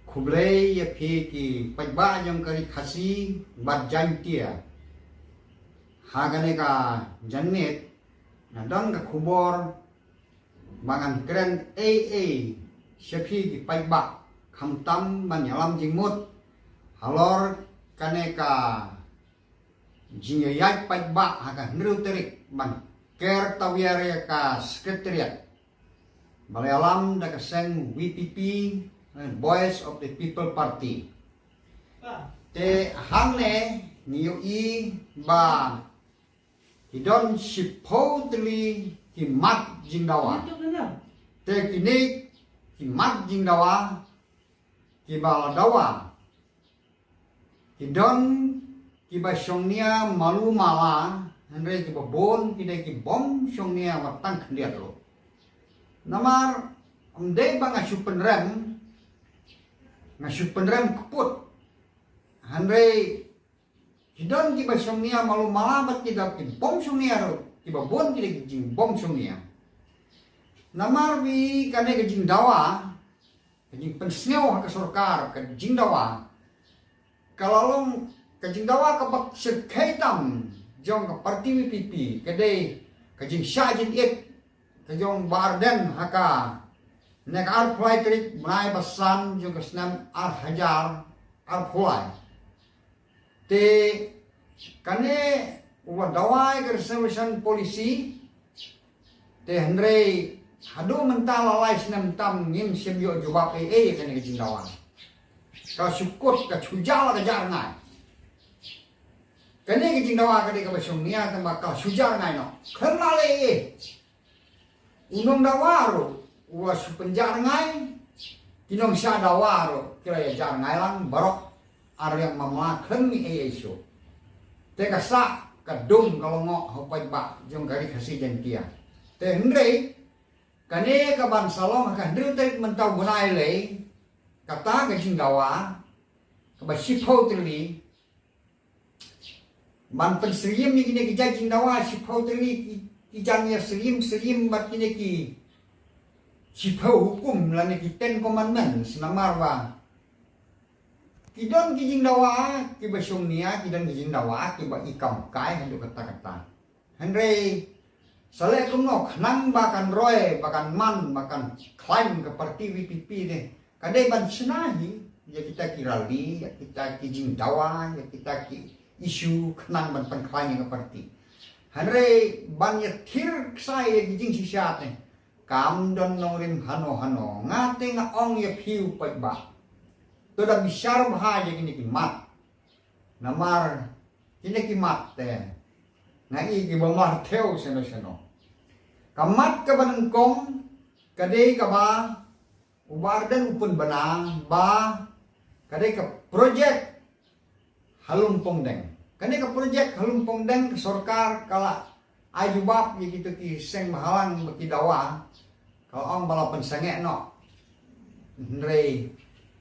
Kublai ya ki pajba jong kari khasi bat jantia hagane ka jannet na don ka khubor bangan keren AA sepi ki pajba khamtam banyalam jingmut halor kane ka jingayat pajba haga nruterik ban ker tawiare ka sekretariat Malayalam da kaseng WPP Voice of the People Party. Te hangne niyo i ba hidon supposedly himat jingdawa. Te kini himat jingdawa kibaladawa. Hidon kiba syongnia malu mala andre kiba bon kide kibom syongnia watang kendiat lo. Namar amde ba nga supenrem keput andre hidon kiba syongnia malu malabat kita kibom syongnia ro kiba bon kide kijing bom syongnia. Namar bi kane kijing dawa kijing pensneo haka sorkar kijing dawa kalalong kijing dawa kabak sekaitam jong ka parti WPP kade kijing syajin it kajong barden haka nek ar pulai trik menai basan jong kesnam ar hajar ar pulai te kane uwa dawai kersewisan polisi te hendrei hadu mental lalai senam tam ngim semyo jubab kane kajing dawa ka syukut ka chujal ka jarngai kane kajing dawa kade ka basong nia tamba ka sujar ngai no kernale unong dawaro was penjar ngai kinong sya dawaro kira ya jar ngai lang barok ar yang mama kemi eso te kasa kadung kalau ngok hopai ba jong gari kasih jantia te hendrei kane ka ban salong ka hendrei te mentau bunai le kata ka jing dawa ka ba sipau tili man pensriem ni kini ki jing dawa sipau tili kijangnya selim bat kini ki sipau hukum lani ki ten commandments namar wa kidon kijing dawa ki basong nia kidon kijing dawa ki ba ikam kai hendu kata-kata henry sale kumno khnang bakan roy bakan man bakan klaim ke parti WPP ne kadai ban senahi ya kita ki rally ya kita kijing dawa ya kita ki isu khnang ban pan klaim ke parti Hanre banyak thir saya gijing sisiat ne kam don norim hano ngate nga ong ya piu pagba to da bishar bha je kini ki mat namar kini ki mat te nga i ki bomar theo seno kamat ka banengkong kadai ka ba ubardan upun banang ba kadai ka project halung pongdeng kane ka project halumpong deng ke sorkar kala ajubab ya gitu ki seng mahalang baki dawa kalau ong balapan sange no ndrei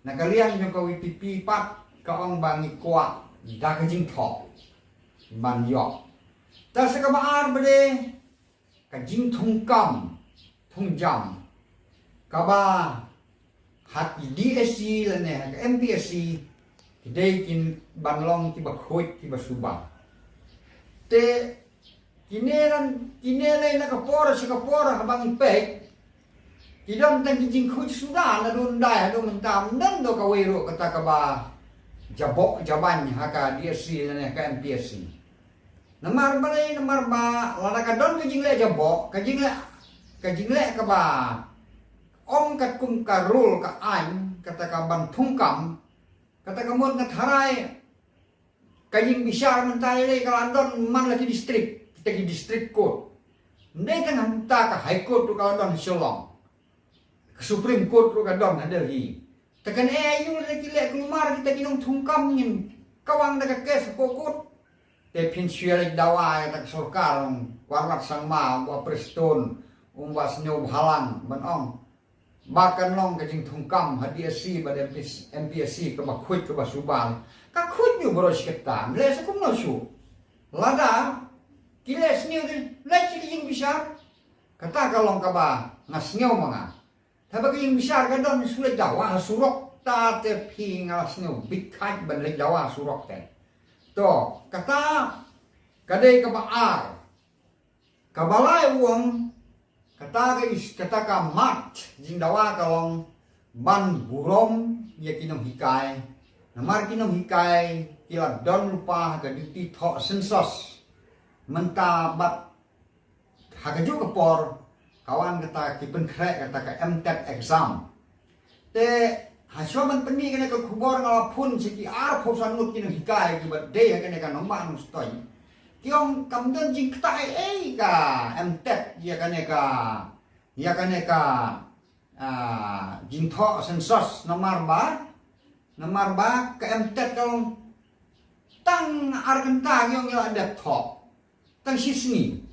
nakalian yung ka WPP pat ka ong bangi kuat da ka jing tho ban yok ta sa ka baar bade ka jing thung jam ka ba hat DSC lane ka MPSC Dei kin banlong tiba khoi tiba subang te kinelai na kapora habang ipek kidam tang kijing khoi sudah na dundai hadu mentam dan do kawero kata ka ba jabok jaban haka DSC na ka MPSC namar ba lada ka don kijing le jabok kijing le ka ba om kat kum karul ka an kata ka ban thungkam kata kamu ngatharai kajing bisar mentai le kalandon man lagi distrik kita di distrik court ndai kan hanta ka high court tu kalandon Shillong ke supreme court tu kalandon Delhi tekan ayu lagi le keluar kita kinong thungkam ngin kawang daga kes pokot te pinsyel dawa ta sorkar warwat sangma wa preston was nyob halang banong bahkan long kajing thungkam hadiasi pada MPSC ke bakhut ke basubal ka khut nyu boros ketam le sa kum no su lada kiles ni le kijing bisar kata kalong ka ba ngasnyo mga tabag yung bisar ka don sulit dawa surok kata te pi ngalasnya bikat balik Jawa surok te. To kata kadai kebaar kabalai uang kata ka mat jindawa kalong ban burom ya kinong hikai namar kinong hikai kila don lupa ka duty thok sensos menta bat hagaju kepor kawan kata kipen krek kata ka MTET exam te haswa man peni kena ka kubor ngalapun siki ar phosanut kinong hikai ki bat day kena ka nomba nustoi kiong kamdan jing ktai ka MTET ya kane ka jing tho sensos nomor ba ka MTET kalong tang ar kenta kiong ya ada tho tang sisni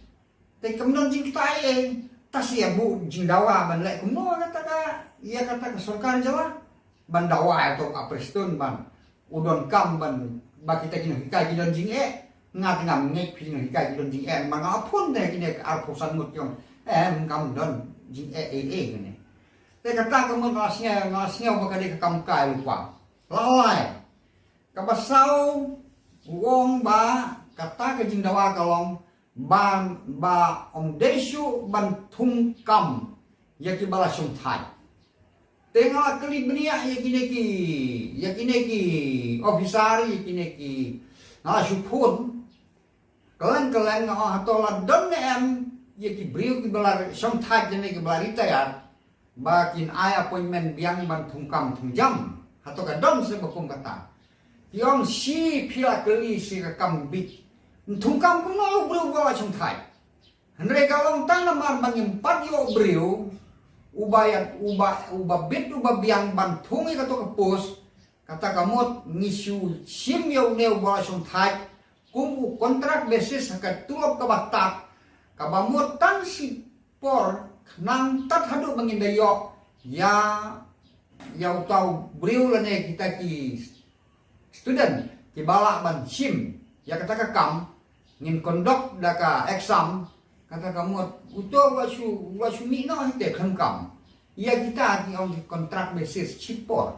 te kamdan jing ktai tas ya bu jing dawa ban lek kuno kata ka iya kata ka sarkar Jawa ban dawa atau aprestun ban udon kam ban ba kita kini hikai kidon jing ngat ngam ngek pino hikai kidon jing man apun de kini ar phosan mut yong kam don jing kene te kata kamu ngasnya bakade ka kam kai lupa lalai kabasau wong ba kata ka jing dawa kalong ban ba om desu ban thung kam ya ki bala sum thai tengah kali benia ya kini ki ofisar ya kini ki supun kalian atola don em ya ki brio ki bala sum thai jene ki bala retire bakin ai appointment biang ban thung kam thung jam atau ka don se bakum kata yong si pila kali si ka kam bit thung kam ko no brio bala sum thai andre kalong tang namar bangim pat yo brio uba bit uba biang ban thungi ka to kapos kata kamot ngisu sim yo neu bala sum thai kum kontrak basis ka tulop ka batak ka bamot tang si por nang tat hadu mangindayo ya utau brio lane kita ki student ki bala ban sim ya kata ka kam ngin kondok daka exam kata kamu uto wasu mi no hite kam ia kita ki on kontrak basis chipor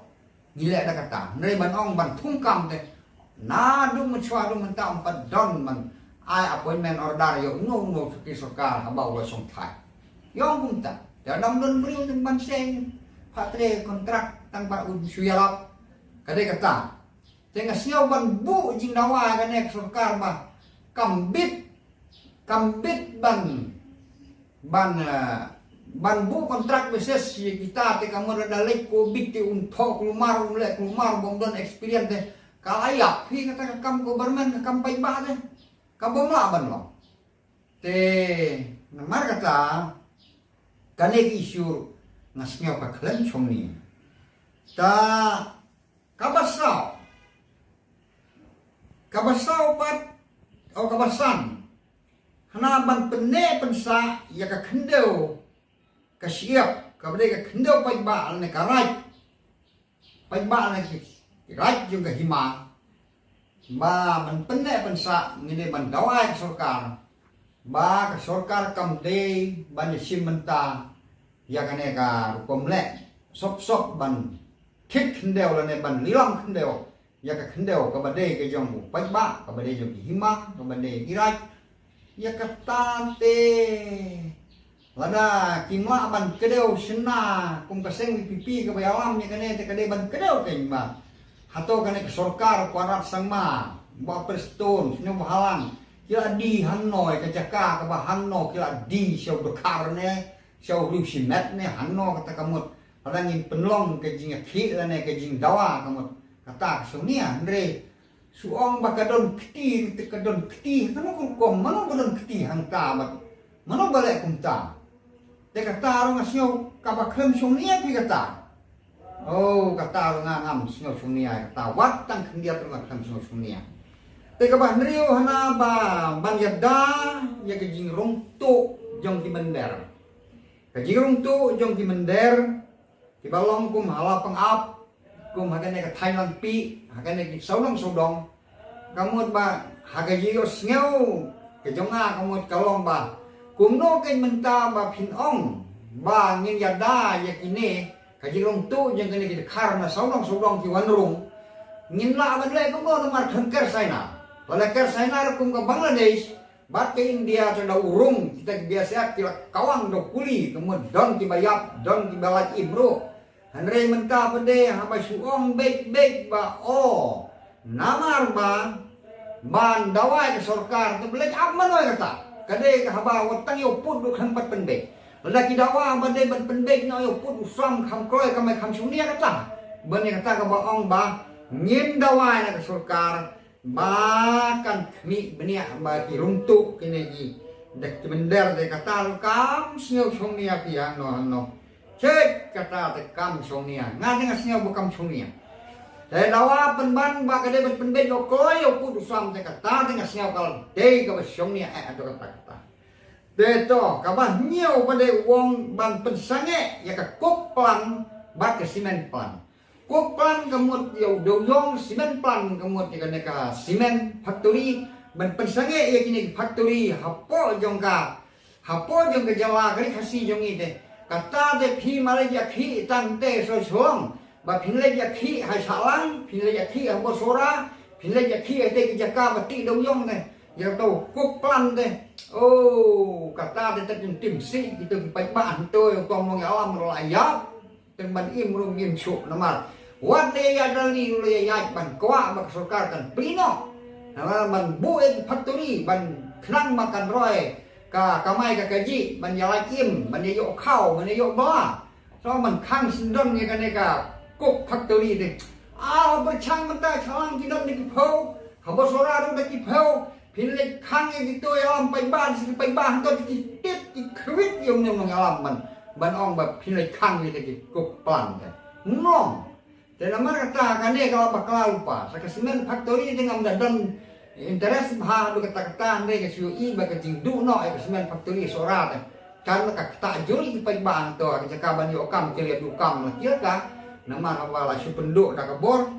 gila ada kata nai ban ong ban thung kam te na du menchwa du menta empat don man ai appointment order yo no ki sarkar abau wa song thai yong kumta dalam don brio ng ban seng patre kontrak tang ba suyalap kadai kata tengah siau ban bu jing dawa kanek sarkar ba kambit ban bu kontrak basis ya kita te kamu ada lek ko bit te unthok lumar bom don experience te kalayak hi kata kam government kam pai ba te kabom la ban lo te namar kata kanek isu ngasnya ka klan chomni ta kabasau pat o kabasan hanaban penne pensa ya ka kendeu ka siap ka bade ka kendeu pai ba ne karaj pai ba ne ki raj juga hima ba man penne pensa ngine ban dawai sarkar ba ka sarkar kam de ban sim menta ya kane ka komle sop ban kit kendeu la ne ban lilam kendeu ya ka kendeu ka bade ke jong bu pai ba ka bade jong hima ka bade iraj ya kata te lada kimla ban kedeu sena kum kaseng pipi ka bayalam ya kane te kade ban kedeu ke ma hato kane ke sarkar kwarat sangma ba preston sino bahalang kila di hanoi ka jaka ka ba hanno kila di syau bekar ne syau lusimet ne hanno kata kamut padangin penlong ke jing ki ne ke jing dawa kamut kata sunia andre suong bakadon keti te kadon keti kanu kom mano badon keti hangta bat mano bale kumta te kata ro ngasyo kabaklem sunia pi kata oh kata ro ngam sino sunia kata watang kendia ro ngam sino sunia te kabah nrio hana ba ban yada ya ke jing rongto jong di mender ke jing rongto jong di mender di balong kum hala pengap kum hakane ka Thailand pi hakane ki sodong kamut ba hagaji yo sneu ke jonga kamut kalong ba kumno ke menta ba phin ong ba ngin yada ya kini ka kaji rong tu yang kena kita karena saudong ki wanrung ngin la ban le ko nomar khangker saina wala ker saina kum ke Bangladesh bat ke India ada urung kita biasa kira kawang do kuli kemudian don ki bayap don ki balat ibro hanre menta pede haba suong bek ba namar ba ban dawai ke sarkar tu belaj aman oi kata kade haba watang yo put du khang pat pendek lagi dawa ban de ban pendek no yo put usam kham kroi kamai kham sunia kata ban ni kata ka ba ong ba ngin dawai na ke sarkar bahkan kami benia bagi runtuk kini gi dek bender de kata kam sio somnia pia no cek kata de kam somnia ngade ngasnya bukam somnia de dawa penban ba kade penben yo koy yo pu sam de kata de ngasnya kal de ka somnia ado kata de to ka ba nyau pada wong ban pensange ya ka koplan ba ke simen plan koplan kemut yo doyong simen plan kemut ya ka simen factory ban pensange ya kini factory hapo jong ka jawa kali kasih jong ide kata de phi Malaysia khi tang te so chong ba phinle ya khi hai salang phinle ya khi hapo sora phinle ya khi te ki jaka ba ti doyong ne ya to koplan de kata de tim si gitu pai ban to tong long alam raya ten ban im rum im chu namal wat de ya dali lu ya ban kwa ba sarkar kan prino nama ban buat factory ban khnang makan roy ka kamai ka kaji ban ya im ban ya yo khau ban ya yo ba so man khang sindon ni kan ka kok factory de ba chang man ta chang ki dom ni ki phau ha ba sora ru ki phau phin le khang ki to ya am pai ban to ki tit ki khwit yom ni mang alam man ban ong ba phin le khang ni ki kok plan de nong dan amar kata kane kalau bakal lupa sakasimen factory dengan dan interes bah du kata ande ke sui ba ke jingdu no e semen factory sorat kan ka ta juri ki pai bang to ke ka ban yo kam ke le du kam la kia ka nama wala su penduk da ka bor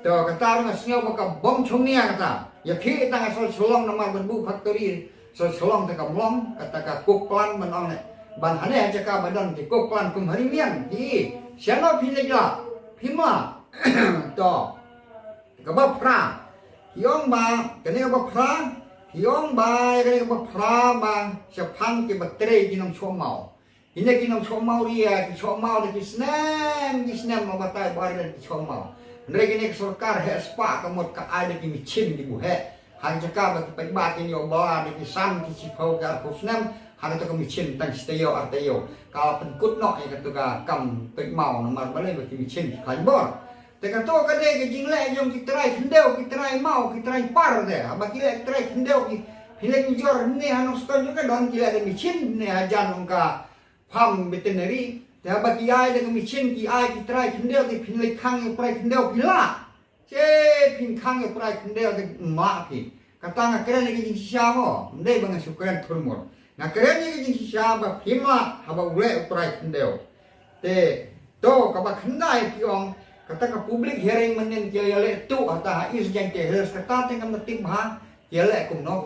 to kata ngasnya ba ka bom chungnia kata ya ki ta so solong nama ban bu factory so solong ta ka mlong kata ka kok plan ban ong ban hane ja ka badan ki kok plan kum hari mian ki siano phi le ja Pima to kabab pra hiong ba kene kabab pra hiong ba kene kabab pra ba sepang ke batre kinong chomau ine kinong chomau ria ki chomau de kisnem ma batai bar de chomau ndre kene sarkar he spa kamot ka ai de ki michin di bu he han jaka ba ki ba ki yo ba de ki sam ki chipau ka pusnem han to ka michin tang steyo arteyo kalau penkut no ya ketuga kam pek mau nomor balai bagi micin kalbor teka to kade ke jingle jong ki trai hendeu ki trai mau ki trai par de aba ki le trai hendeu ki hile ki jor ne hanu skon juga don ki le micin ne ajan ongka pham veterinary te aba ki ai de micin ki ai ki trai hendeu ki hile khang ki trai hendeu ki la che pin khang ki trai hendeu de ma ki kata ngakren ki jing siamo ndai bang sukran turmur na kerenya ki jing siaba phima haba ule utrai kendeu te to ka ba khandai ki ong kata ka public hearing menen ki le tu ata is jang te hers kata te kam tip ha ki le kum no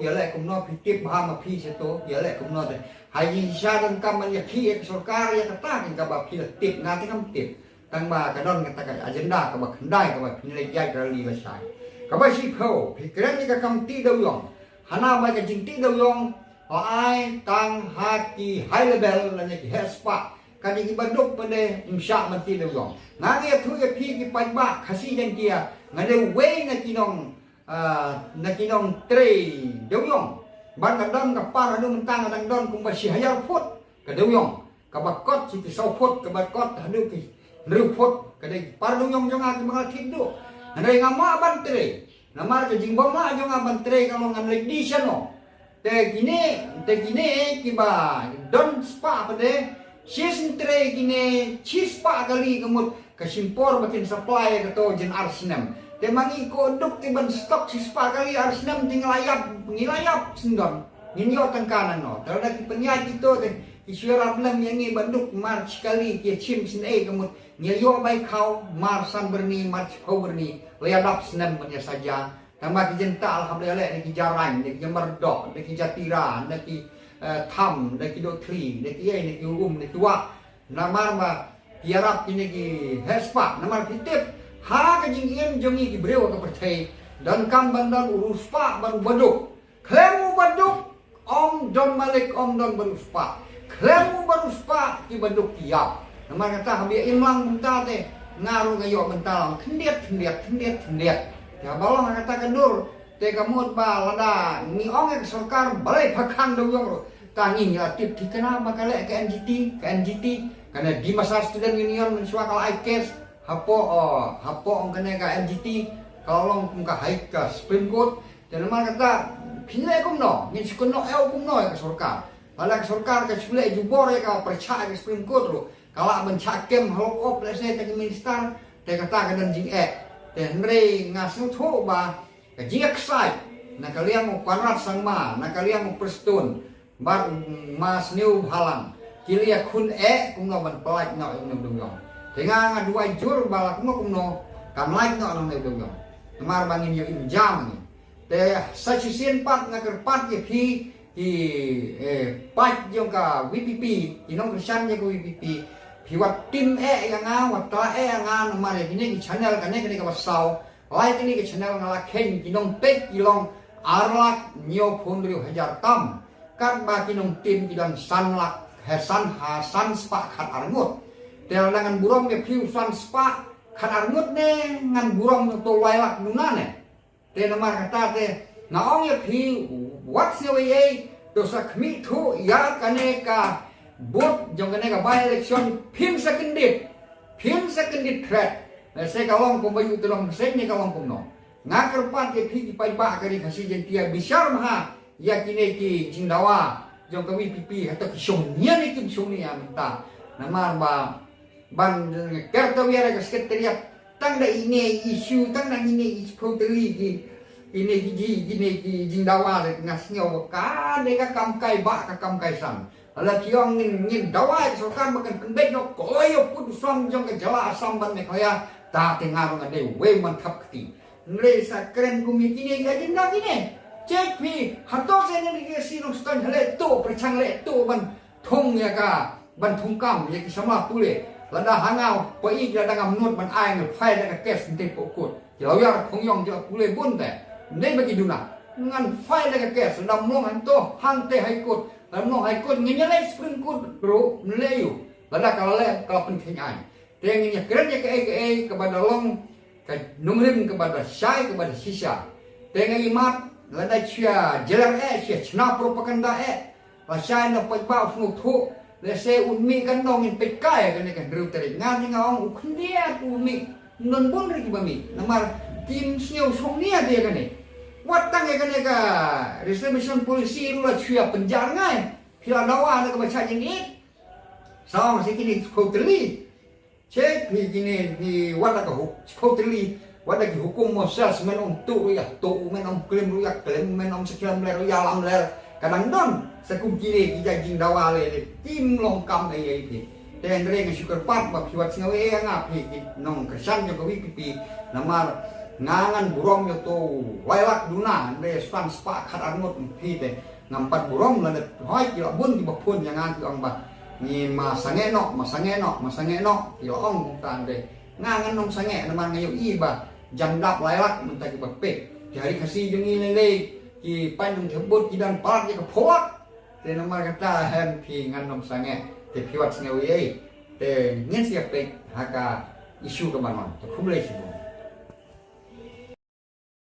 phi tip ha ma phi se to ki le kum no te hai jing sia dan kam ya ki ek sarkar ya kata ka ba phi tip na te kam tip tang ba ka don kata ka agenda ka ba khandai ka ba phi le ya ka li ba sai ka ba si pho phi kerenya ka kam ti dau yong hana ba ka jing ti dau yong ai tang hati high level là cái hespa cái gì baduk pada imsyak mati dong ngai thu ya phi ki pai ba khasi dan kia ngai we na kinong tre dong ban ka dam ka par adu mentang dang don kum ba si hayar phut ka dong ka ba kot si sau phut ka ba kot adu ki ru phut ka dei par dong jong a ki ma thit do ngai ngama ban tre namar ka jingbom la jong a ban tre ka long ngai di sano te gini kiba don spa pada season 3 gini chispa kali kemut kesimpor makin supply ke to jen arsenam te mangi ko duk tiban stok chispa kali arsenam ngilayap sindon nginyo tangkanan no terada ki penyat itu te isuara blam yang ni banduk mar sekali ki chim sin kemut nyayo bai kau mar san berni mar kau berni liadap senam punya saja tambah ki jenta alhamdulillah ni ki jarang ni ki merdok ni ki jatira ni ki tham ni ki dotri ni ki ai ni ki ni ki wa namar ma tiarap kini ki hespa namar kitip ha ka jingin jongi ki brewa ka perthai dan kam bandan uruspa ban baduk klemu baduk om don malik om don beruspa klemu beruspa ki baduk tiap namar kata habia imlang bunta te ngaru gayo bental kendiat ya balong kata kendur te kamut ba lada ni ong ek sarkar balai phakang do yong tanging ya tip kenapa kale ke NGT karena di masa student union mensua kalau IKES hapo ong kene ka NGT kalau long kum ka haik ka Supreme Court dan namar kata pinai kum no ngin sikuno kum no ke sarkar bala ke sarkar ke sule jubor ka percaya ke Supreme Court ro kalau mencakem halop op lesne ke minister te kata kadan jing dan re ngasu tho ba ke jing eksai na kalian mau kwanrat sangma na kalian mau prestun bar mas new halang kilia kun kumno ban pelak no dong dengan ngadua jur balak no kumno kan like no dong mar bangin yo jam ni te sachisien pat na kerpat ye phi ki pat yung ka VPP inong krisan ye ko VPP phi wat tim yang wat ta yang namar ini channel kan ne ka basau like ini ke channel ngala ken inong pek ilong arlak nyo phun riu hajar tam kan bagi nong tim bidang sanlak hasan spa khat arngut tel dengan burong ke piusan spa khat arngut ne ngan burong to lailak nunane te namar kata te naong ye pi what ye to sak mi thu ya kane ka bot jong kane ka by election pin secondit threat se kalong ko bayu tulong se ni kalong ko no ngakar pat ye pi pai ba kari khasi jen tia bisar maha ya kini ki jingdawa jong kami pipi atau kisong niya ni kisong niya minta namar ba ban kerta wiara ka sekretariat tang da ini isu tang da ini isu teri ki ini ki jingdawa le ngasnyo ka de ka kam kai ba ka kam kai san ala kiong ngin dawa so kan makan kendek no koyo put som jong ka jala asam ban me kaya ta tengar ngade we man thap kti nre sa kren kumi kini ga jinda kini cek pi hato se ne ke sinong stan hale to perchang le to ban thong ya ka ban thong kam ya ki sama pule lada hangau pai ga dangam nut ban ai nge phai da ka kes te pokut ya ya thong yong ja pule bun te ne bagi duna ngan phai da ka kes dam mong an to hang te hai kut dam mong hai kut ngi le spring kut bro le yu lada kalau penting ai te ngi keren ya ke kepada long ke nungrim kepada syai kepada sisa te ngi mat lada chia jelang chia chna propaganda la sai na pai ba fu thu le se unmi kan dong in pe kai kan kan ru teri ngan ni ngong ukhnia unmi non bon ri ba mi namar tim siau song nia dia kan ni wat tang kan ka resolution polisi ru la chia penjar ngai pila dawa na ka baca ni sao si kini khoteli cek pi kini di wat ka khoteli wadah hukum moses menom tu ya tu menom klaim ruyak klaim menom sekian ler ya lam ler kadang don sekum kini kita jingdawa le tim longkam ai pi ten reng syukur pat bab siwat singawe ngapi nong kesan jokowi pipi namar ngangan burong yo to wailak duna ne swan spa khat arngot pi te ngampat burong lan hoi ki bun di bapun yang ngan ang ba ni masange no yo ong tan de ngangan nong sange namar ngayo iba jandap layak mentaki bape jari kasih jengi lele ki panjang terbut kidan parat ya kepolak te namar kata hem pi nganom sange te piwat sengawi te ngin siap pe haka isu ke mana te kumle sih